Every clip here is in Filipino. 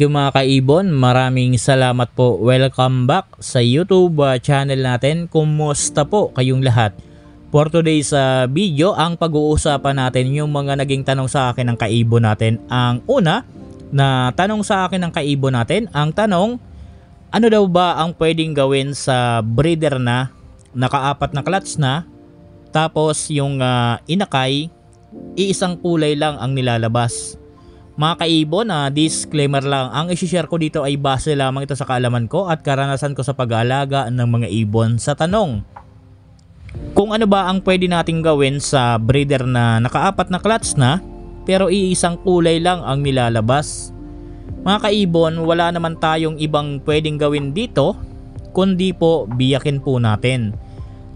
Thank you mga kaibon, maraming salamat po. Welcome back sa YouTube channel natin. Kumusta po kayong lahat? For today's video, ang pag-uusapan natin yung mga naging tanong sa akin ng kaibon natin. Ang una na tanong sa akin ng kaibon natin, ang tanong, ano daw ba ang pwedeng gawin sa breeder na nakaapat na clutch na, tapos yung inakay, iisang kulay lang ang nilalabas? Mga kaibon, disclaimer lang, ang isi-share ko dito ay base lamang ito sa kaalaman ko at karanasan ko sa pag-aalaga ng mga ibon. Sa tanong, kung ano ba ang pwede nating gawin sa breeder na nakaapat na clutch na pero iisang kulay lang ang nilalabas? Mga kaibon, wala naman tayong ibang pwedeng gawin dito kundi po biyakin po natin.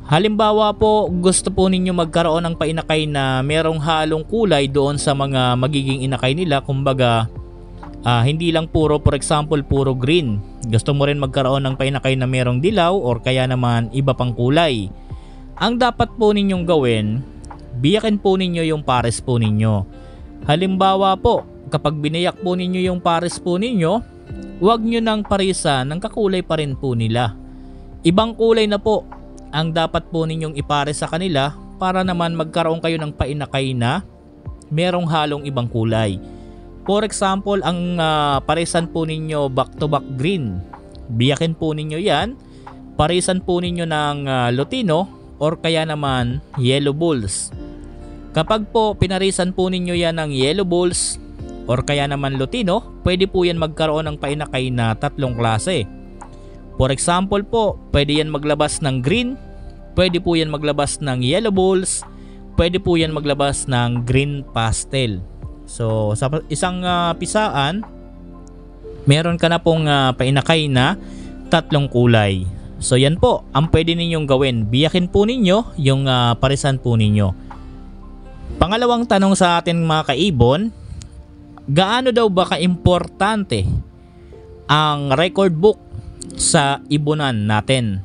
Halimbawa po, gusto po ninyo magkaroon ng painakay na merong halong kulay doon sa mga magiging inakay nila. Kumbaga, hindi lang puro, for example, puro green. Gusto mo rin magkaroon ng painakay na merong dilaw or kaya naman iba pang kulay. Ang dapat po ninyong gawin, biyakin po ninyo yung pares po ninyo. Halimbawa po, kapag binayak po ninyo yung pares po ninyo, huwag nyo nang parisan ng kakulay pa rin po nila. Ibang kulay na po ang dapat po ninyong ipare sa kanila para naman magkaroon kayo ng painakay na merong halong ibang kulay. For example, ang parisan po ninyo back to back green, biyakin po ninyo yan, parisan po ninyo ng Lutino or kaya naman Yellow Bulls. Kapag po pinarisan po ninyo yan ng Yellow Bulls or kaya naman Lutino, pwede po yan magkaroon ng painakay na tatlong klase. For example po, pwede yan maglabas ng green, pwede po yan maglabas ng Yellow Bulls, pwede po yan maglabas ng green pastel. So sa isang pisaan, meron ka na pong painakay na tatlong kulay. So yan po ang pwede ninyong gawin. Biyakin po ninyo yung parisan po ninyo. Pangalawang tanong sa atin mga kaibon, gaano daw ba kaimportante ang record book sa ibunan natin?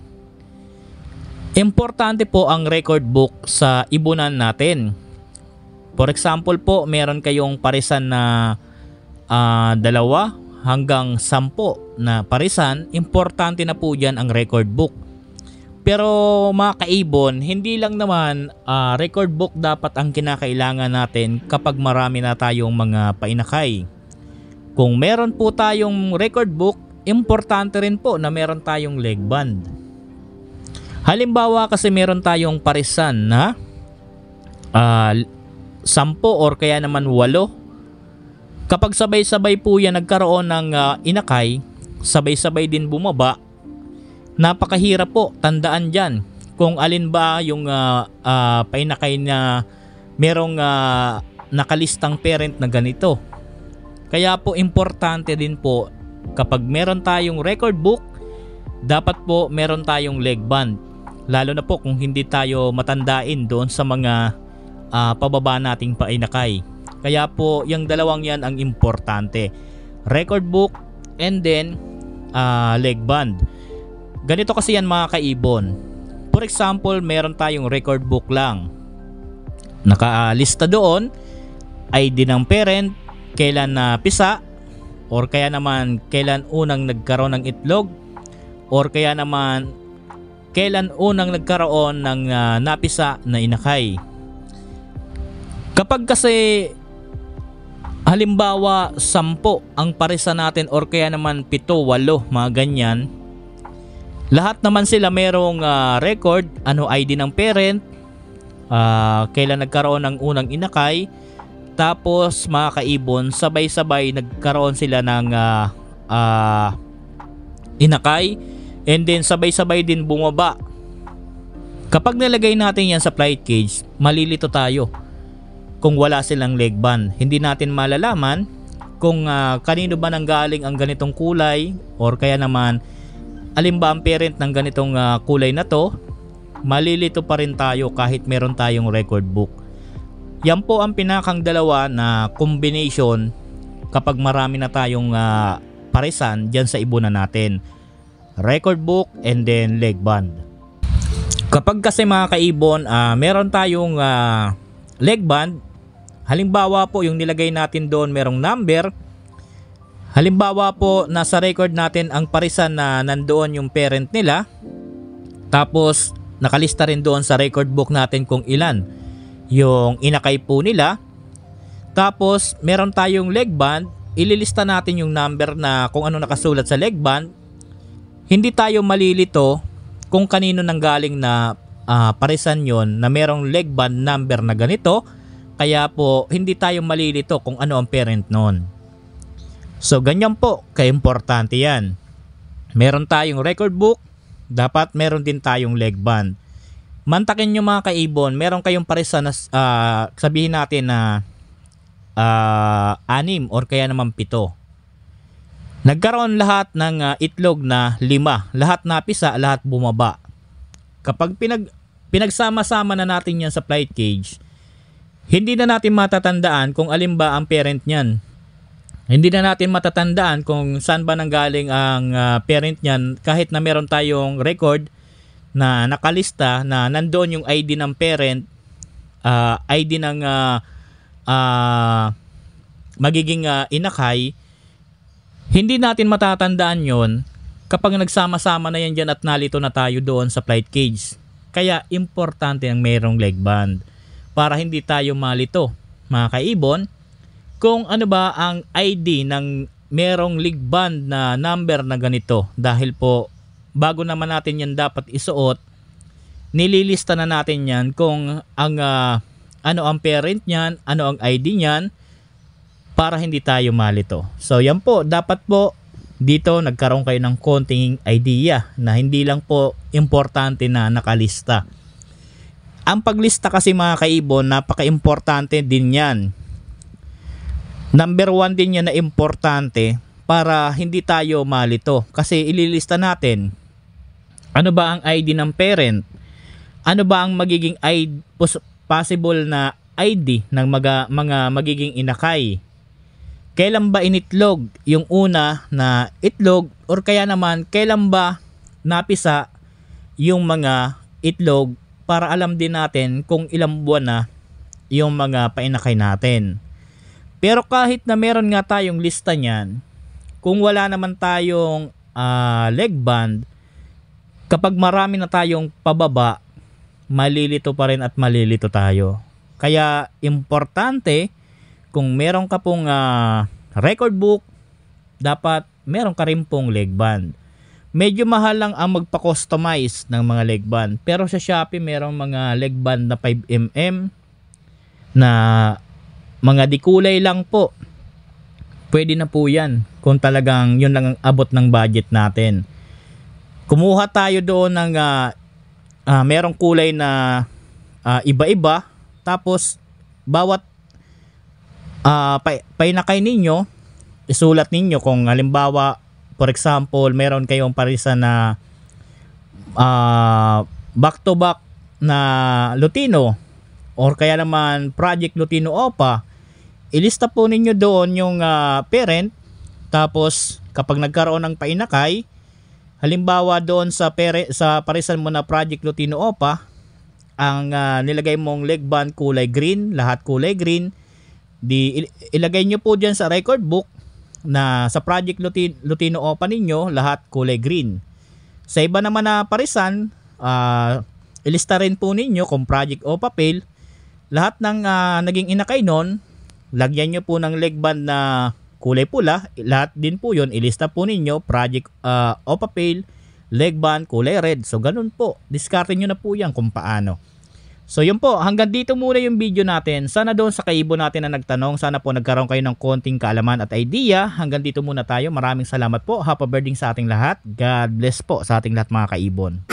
Importante po ang record book sa ibunan natin. For example po, meron kayong parisan na 2 hanggang 10 na parisan, importante na po dyan ang record book. Pero mga kaibon, hindi lang naman record book dapat ang kinakailangan natin kapag marami na tayong mga painakay. Kung meron po tayong record book, importante rin po na meron tayong leg band. Halimbawa kasi meron tayong parisan na 10 or kaya naman 8. Kapag sabay-sabay po yan nagkaroon ng inakay, sabay-sabay din bumaba, napakahirap po, tandaan dyan kung alin ba yung painakay na merong nakalistang parent na ganito. Kaya po importante din po kapag meron tayong record book, dapat po meron tayong leg band. Lalo na po kung hindi tayo matandain doon sa mga pababa nating painakay. Kaya po yung dalawang yan ang importante. Record book and then leg band. Ganito kasi yan mga kaibon. For example, meron tayong record book lang. Nakalista doon ID ng parent, kailan na pisa, or kaya naman kailan unang nagkaroon ng itlog, or kaya naman kailan unang nagkaroon ng napisa na inakay. Kapag kasi halimbawa 10 ang parisan natin or kaya naman 7, 8, mga ganyan, lahat naman sila merong record, ID ng parent, kailan nagkaroon ng unang inakay, tapos mga kaibon, sabay-sabay nagkaroon sila ng inakay, and then sabay-sabay din bumaba. Kapag nilagay natin yan sa flight cage, malilito tayo kung wala silang leg band. Hindi natin malalaman kung kanino ba nanggaling ang ganitong kulay or kaya naman alin ba ang parent ng ganitong kulay na to. Malilito pa rin tayo kahit meron tayong record book. Yan po ang pinakang dalawa na combination kapag marami na tayong parisan dyan sa ibunan natin. Record book and then leg band. Kapag kasi mga kaibon, meron tayong leg band, halimbawa po yung nilagay natin doon merong number, Halimbawa po, nasa record natin ang parisan na nandoon yung parent nila. Tapos nakalista rin doon sa record book natin kung ilan yung inakay po nila. Tapos meron tayong leg band, ililista natin yung number na kung ano nakasulat sa leg band. Hindi tayo malilito kung kanino nanggaling na parisan yon na merong leg band number na ganito. Kaya po hindi tayo malilito kung ano ang parent nun. So ganyan po, kaimportante yan. Meron tayong record book, dapat meron din tayong leg band. Mantakin nyo mga kaibon, meron kayong parisan na sabihin natin na 6 or kaya naman 7. Nagkaroon lahat ng itlog na 5. Lahat napisa, lahat bumaba. Kapag pinagsama-sama na natin yan sa flight cage, hindi na natin matatandaan kung alin ba ang parent niyan. Hindi na natin matatandaan kung saan ba nanggaling ang parent niyan kahit na meron tayong record na nakalista na nandoon yung ID ng parent, ID ng magiging inakay. Hindi natin matatandaan yon kapag nagsama-sama na yan dyan at nalito na tayo doon sa flight cage. Kaya importante ang mayroong leg band para hindi tayo malito mga kaibon kung ano ba ang ID ng merong leg band na number na ganito. Dahil po bago naman natin yan dapat isuot, nililista na natin yan kung ang ano ang parent niyan, ano ang ID niyan, para hindi tayo malito. So yan po, dapat po dito nagkaroon kayo ng konting idea na hindi lang po importante na nakalista. Ang paglista kasi mga kaibon, napaka-importante din yan. Number 1 din yan na importante para hindi tayo malito. Kasi ililista natin, ano ba ang ID ng parent? Ano ba ang magiging ID, possible na ID ng mga magiging inakay? Kailan ba initlog yung una na itlog or kaya naman kailan ba napisa yung mga itlog para alam din natin kung ilang buwan na yung mga painakay natin. Pero kahit na meron nga tayong lista niyan, kung wala naman tayong leg band, kapag marami na tayong pababa, malilito pa rin at malilito tayo. Kaya importante, kung meron ka pong record book, dapat meron ka rin pong leg band. Medyo mahal lang ang magpa-customize ng mga leg band. Pero sa Shopee merong mga leg band na 5mm na mga dikulay lang po. Pwede na po yan kung talagang yun lang ang abot ng budget natin. Kumuha tayo doon ng merong kulay na iba-iba. Tapos bawat painakay ninyo, isulat ninyo kung halimbawa, for example, meron kayong parisan na back to back na Lutino or kaya naman Project Lutino OPA, ilista po ninyo doon yung parent. Tapos kapag nagkaroon ng painakay, halimbawa doon sa parisan mo na Project Lutino OPA, ang nilagay mong leg band kulay green, lahat kulay green, ilagay nyo po dyan sa record book na sa Project Lutino OPA ninyo, lahat kulay green. Sa iba naman na parisan, ilista rin po ninyo kung Project OPA Fail, lahat ng naging inakay nun, lagyan nyo po ng leg band na kulay pula, lahat din po yun, ilista po ninyo, Project OPA Fail, leg band kulay red. So ganun po, discarte nyo na po yan kung paano. So yun po, hanggang dito muna yung video natin. Sana doon sa kaibon natin na nagtanong, sana po nagkaroon kayo ng konting kaalaman at idea. Hanggang dito muna tayo. Maraming salamat po. Happy birthday sa ating lahat. God bless po sa ating lahat mga kaibon.